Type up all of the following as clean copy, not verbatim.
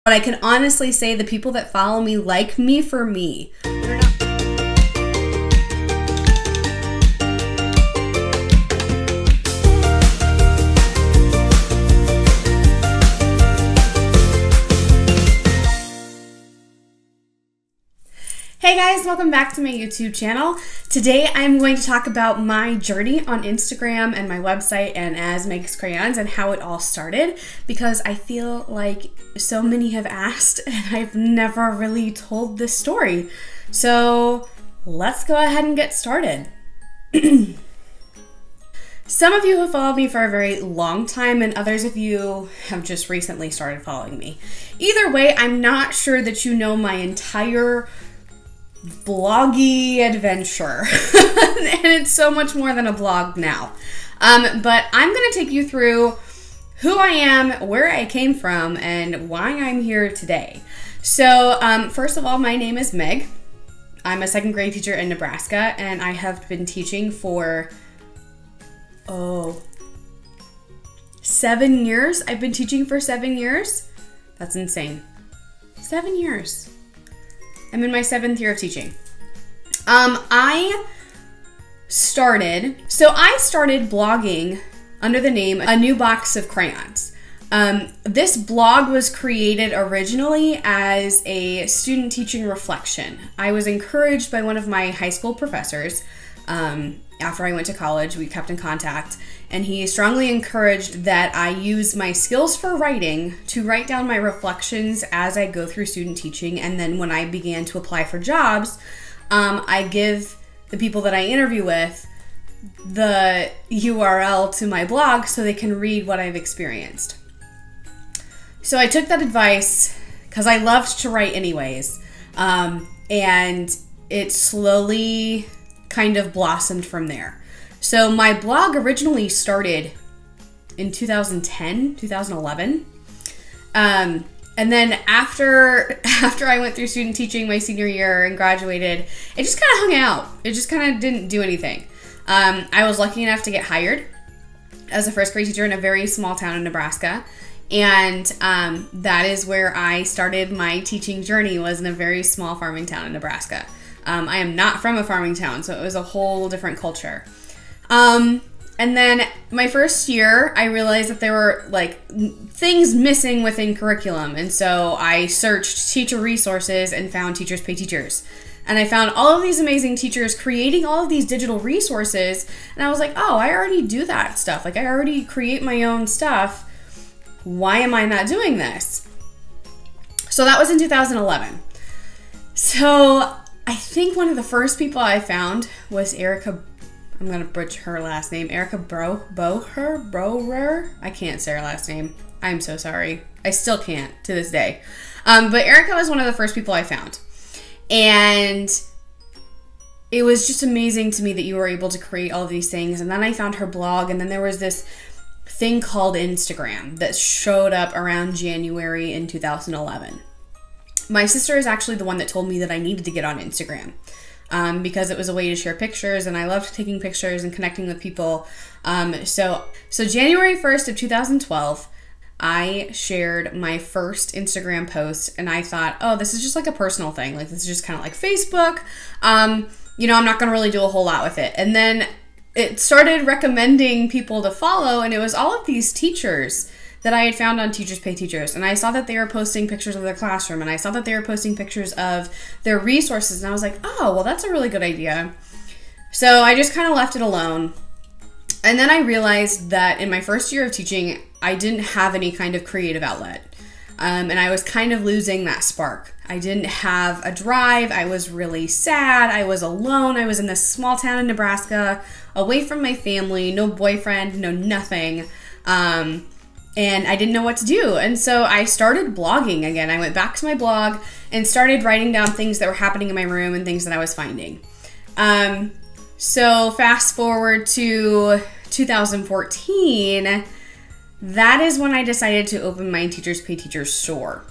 But I can honestly say the people that follow me like me for me. Hey guys, welcome back to my YouTube channel. Today I'm going to talk about my journey on Instagram and my website and as Meg's Crayons and how it all started, because I feel like so many have asked and I've never really told this story. So let's go ahead and get started. Some of you have followed me for a very long time and others of you have just recently started following me. Either way, I'm not sure that you know my entire bloggy adventure and it's so much more than a blog now, but I'm gonna take you through who I am, where I came from, and why I'm here today. So first of all, my name is Meg. I'm a second grade teacher in Nebraska and I have been teaching for 7 years. I've been teaching for 7 years. That's insane. 7 years. I'm in my 7th year of teaching. I started blogging under the name A New Box of Crayons. This blog was created originally as a student teaching reflection. I was encouraged by one of my high school professors. After I went to college, we kept in contact, and he strongly encouraged that I use my skills for writing to write down my reflections as I go through student teaching, and then when I began to apply for jobs, I give the people that I interview with the URL to my blog so they can read what I've experienced. So I took that advice because I loved to write anyways, and it slowly kind of blossomed from there. So my blog originally started in 2010, 2011. And then after I went through student teaching my senior year and graduated, it just kind of hung out. It just kind of didn't do anything. I was lucky enough to get hired as a first grade teacher in a very small town in Nebraska. And that is where I started my teaching journey, was in a very small farming town in Nebraska. I am not from a farming town, so it was a whole different culture. And then my first year, I realized that there were like things missing within curriculum. And so I searched teacher resources and found Teachers Pay Teachers. And I found all of these amazing teachers creating all of these digital resources. And I was like, oh, I already do that stuff. Like I already create my own stuff. Why am I not doing this? So that was in 2011. So I think one of the first people I found was Erica. I'm going to butcher her last name. Erica Broher. I can't say her last name. I'm so sorry. I still can't to this day. But Erica was one of the first people I found. And it was just amazing to me that you were able to create all of these things. And then I found her blog, and then there was this thing called Instagram that showed up around January in 2011. My sister is actually the one that told me that I needed to get on Instagram because it was a way to share pictures, and I loved taking pictures and connecting with people. So January 1st of 2012, I shared my first Instagram post, and I thought, oh, this is just like a personal thing. Like this is just kind of like Facebook. You know, I'm not going to really do a whole lot with it. And then it started recommending people to follow, and it was all of these teachers that I had found on Teachers Pay Teachers. And I saw that they were posting pictures of their classroom, and I saw that they were posting pictures of their resources, and I was like, oh, well, that's a really good idea. So I just kind of left it alone. And then I realized that in my first year of teaching, I didn't have any kind of creative outlet. And I was kind of losing that spark. I didn't have a drive. I was really sad. I was alone. I was in this small town in Nebraska, away from my family, no boyfriend, no nothing. And I didn't know what to do. And so I started blogging again. I went back to my blog and started writing down things that were happening in my room and things that I was finding. So fast forward to 2014, that is when I decided to open my Teachers Pay Teachers store.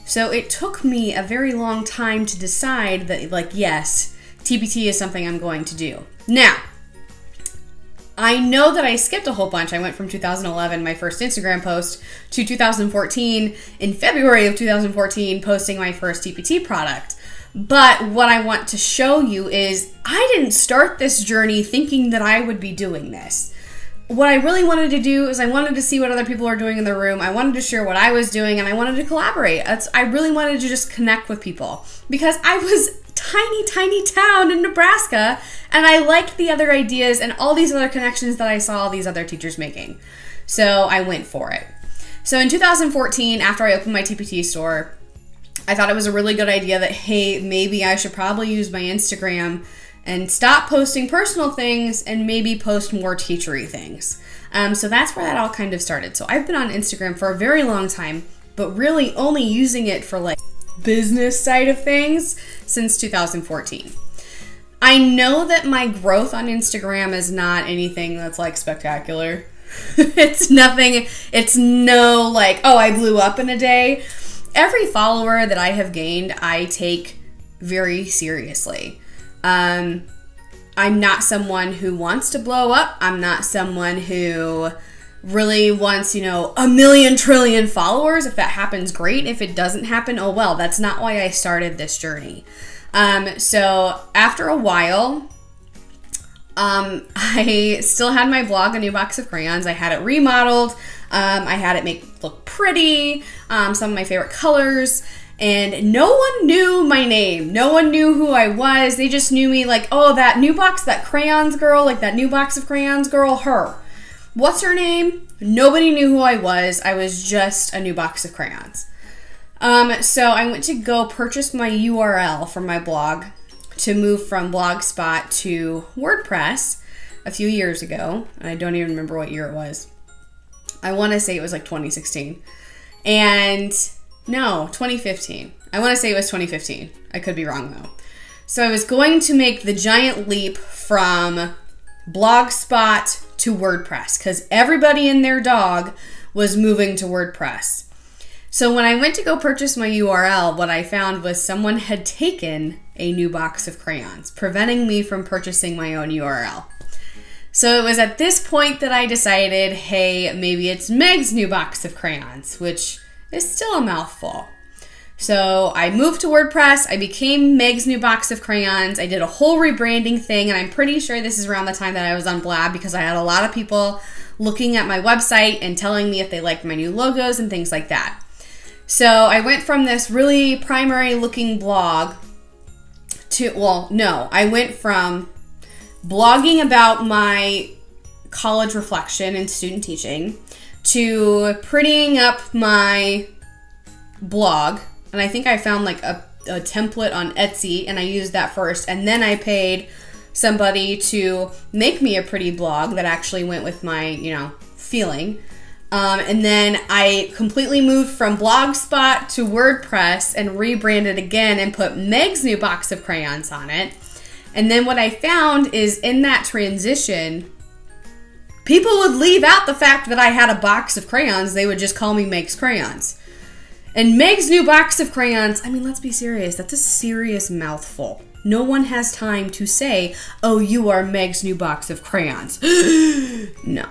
So it took me a very long time to decide that, like, yes, TPT is something I'm going to do. Now, I know that I skipped a whole bunch. I went from 2011, my first Instagram post, to 2014, in February of 2014, posting my first TPT product. But what I want to show you is I didn't start this journey thinking that I would be doing this. What I really wanted to do is I wanted to see what other people are doing in the room. I wanted to share what I was doing, and I wanted to collaborate. I really wanted to just connect with people because I was tiny town in Nebraska, and I liked the other ideas and all these other connections that I saw these other teachers making. So I went for it. So in 2014, after I opened my TPT store, I thought it was a really good idea that, hey, maybe I should probably use my Instagram and stop posting personal things and maybe post more teachery things. So that's where that all kind of started. So I've been on Instagram for a very long time, but really only using it for like business side of things since 2014. I know that my growth on Instagram is not anything that's like spectacular. It's nothing, it's no like, oh, I blew up in a day. Every follower that I have gained, I take very seriously. I'm not someone who wants to blow up. I'm not someone who really wants, you know, 1,000,000 trillion followers. If that happens, great. If it doesn't happen, oh well. That's not why I started this journey. So after a while, I still had my blog, A New Box of Crayons. I had it remodeled. I had it look pretty, some of my favorite colors, and no one knew my name. No one knew who I was. They just knew me like, oh, that new box, that crayons girl, like that new box of crayons girl, her. What's her name? Nobody knew who I was. I was just a new box of crayons. So I went to go purchase my URL for my blog to move from Blogspot to WordPress a few years ago. And I don't even remember what year it was. I want to say it was like 2016. And no, 2015. I want to say it was 2015. I could be wrong though. So I was going to make the giant leap from Blogspot to WordPress because everybody and their dog was moving to WordPress. So when I went to go purchase my URL, what I found was someone had taken a new box of crayons, preventing me from purchasing my own URL. So it was at this point that I decided, hey, maybe it's Meg's new box of crayons, which is still a mouthful. So I moved to WordPress, I became Meg's new box of crayons, I did a whole rebranding thing, and I'm pretty sure this is around the time that I was on Blab because I had a lot of people looking at my website and telling me if they liked my new logos and things like that. So I went from this really primary looking blog to, well, no, I went from blogging about my college reflection and student teaching to prettying up my blog. And I think I found like a template on Etsy and I used that first. And then I paid somebody to make me a pretty blog that actually went with my, you know, feeling. And then I completely moved from Blogspot to WordPress and rebranded again and put Meg's new box of crayons on it. And then what I found is in that transition, people would leave out the fact that I had a box of crayons. They would just call me Meg's Crayons. And Meg's new box of crayons, I mean, let's be serious. That's a serious mouthful. No one has time to say, oh, you are Meg's new box of crayons. No.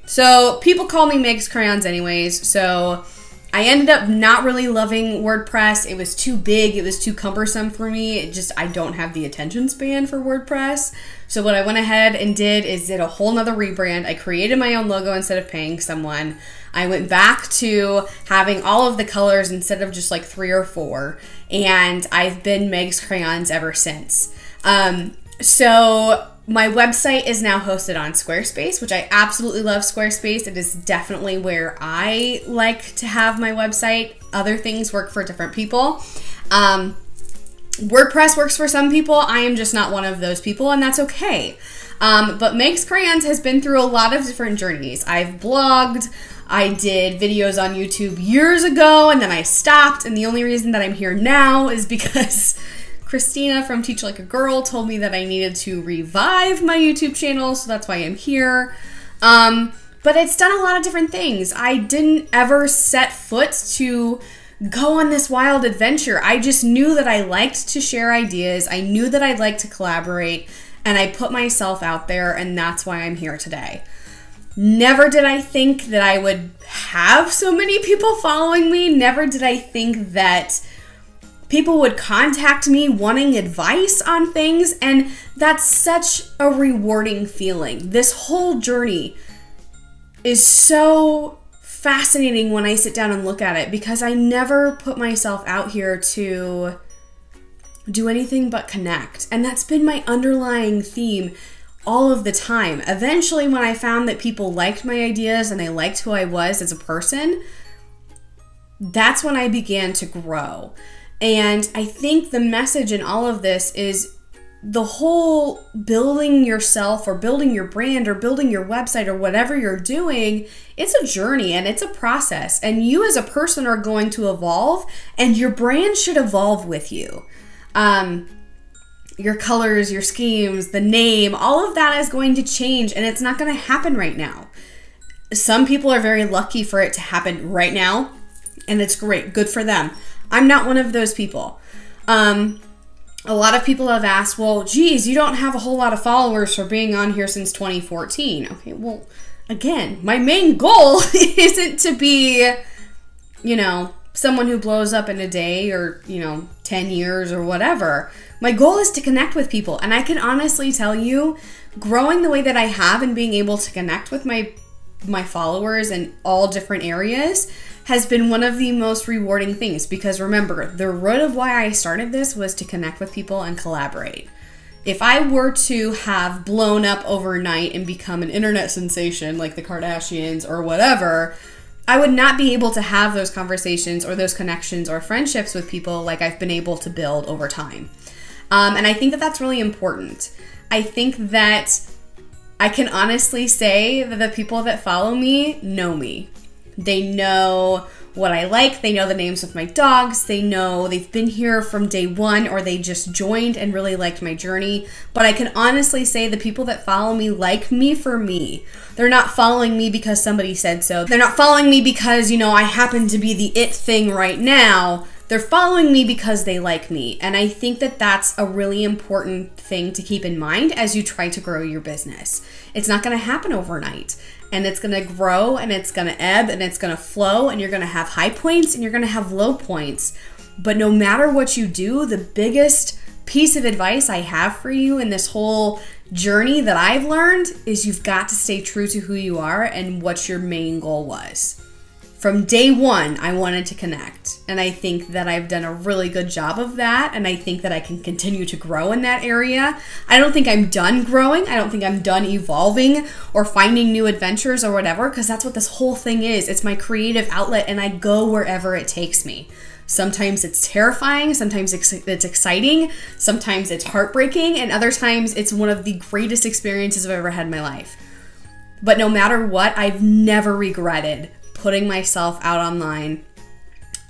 So people call me Meg's Crayons anyways. So I ended up not really loving WordPress. It was too big. It was too cumbersome for me. I don't have the attention span for WordPress. So what I went ahead and did a whole nother rebrand. I created my own logo instead of paying someone. I went back to having all of the colors instead of just like 3 or 4. And I've been Meg's Crayons ever since. So my website is now hosted on Squarespace, which I absolutely love Squarespace. It is definitely where I like to have my website. Other things work for different people. WordPress works for some people. I am just not one of those people, and that's okay. But Meg's Crayons has been through a lot of different journeys. I've blogged. I did videos on YouTube years ago, and then I stopped. And the only reason that I'm here now is because Christina from Teach Like a Girl told me that I needed to revive my YouTube channel, so that's why I'm here. But it's done a lot of different things. I didn't ever set foot to go on this wild adventure. I just knew that I liked to share ideas. I knew that I'd like to collaborate. and I put myself out there, and that's why I'm here today. Never did I think that I would have so many people following me. Never did I think that people would contact me wanting advice on things, and that's such a rewarding feeling. This whole journey is so fascinating when I sit down and look at it, because I never put myself out here to do anything but connect. And that's been my underlying theme all of the time. Eventually, when I found that people liked my ideas and they liked who I was as a person, that's when I began to grow. And I think the message in all of this is the whole building yourself or building your brand or building your website or whatever you're doing, it's a journey and it's a process. And you as a person are going to evolve, and your brand should evolve with you. Your colors, your schemes, the name, all of that is going to change, and it's not going to happen right now. Some people are very lucky for it to happen right now, and it's great. Good for them. I'm not one of those people. A lot of people have asked, well, geez, you don't have a whole lot of followers for being on here since 2014. Okay, well, again, my main goal isn't to be, someone who blows up in a day or, 10 years or whatever. My goal is to connect with people. And I can honestly tell you, growing the way that I have and being able to connect with my followers in all different areas has been one of the most rewarding things, because remember, the root of why I started this was to connect with people and collaborate. If I were to have blown up overnight and become an internet sensation like the Kardashians or whatever, I would not be able to have those conversations or those connections or friendships with people like I've been able to build over time. And I think that that's really important. I think that I can honestly say that the people that follow me know me. They know what I like. They know the names of my dogs. They know they've been here from day one, or they just joined and really liked my journey. But I can honestly say the people that follow me like me for me. They're not following me because somebody said so. They're not following me because, I happen to be the it thing right now. They're following me because they like me. And I think that that's a really important thing to keep in mind as you try to grow your business. It's not going to happen overnight. And it's going to grow, and it's going to ebb, and it's going to flow, and you're going to have high points and you're going to have low points. But no matter what you do, the biggest piece of advice I have for you in this whole journey that I've learned is you've got to stay true to who you are and what your main goal was. From day one, I wanted to connect, and I think that I've done a really good job of that, and I think that I can continue to grow in that area. I don't think I'm done growing. I don't think I'm done evolving or finding new adventures or whatever, because that's what this whole thing is. It's my creative outlet, and I go wherever it takes me. Sometimes it's terrifying, sometimes it's exciting, sometimes it's heartbreaking, and other times it's one of the greatest experiences I've ever had in my life. But no matter what, I've never regretted putting myself out online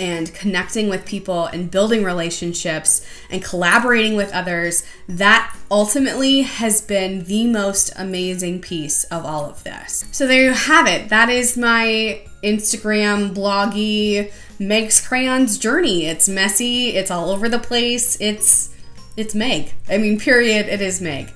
and connecting with people and building relationships and collaborating with others. That ultimately has been the most amazing piece of all of this. So there you have it. That is my Instagram bloggy Meg's Crayons journey. It's messy. It's all over the place. It's Meg. I mean, period. It is Meg.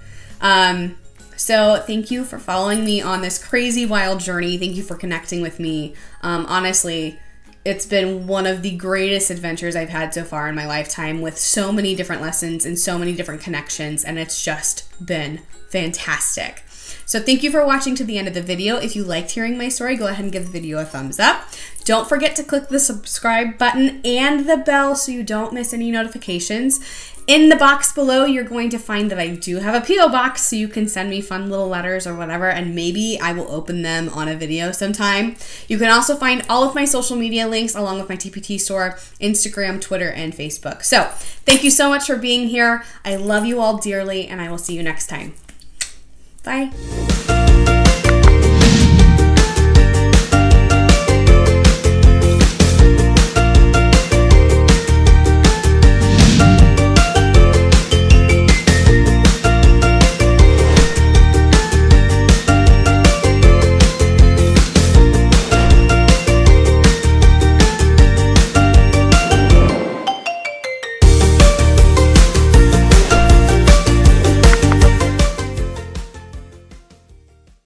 So thank you for following me on this crazy wild journey. Thank you for connecting with me. Honestly, it's been one of the greatest adventures I've had so far in my lifetime, with so many different lessons and so many different connections, and it's just been fantastic. So thank you for watching to the end of the video. If you liked hearing my story, go ahead and give the video a thumbs up. Don't forget to click the subscribe button and the bell so you don't miss any notifications. In the box below, you're going to find that I do have a P.O. box, so you can send me fun little letters or whatever, and maybe I will open them on a video sometime. You can also find all of my social media links along with my TPT store, Instagram, Twitter, and Facebook. So thank you so much for being here. I love you all dearly, and I will see you next time. Bye.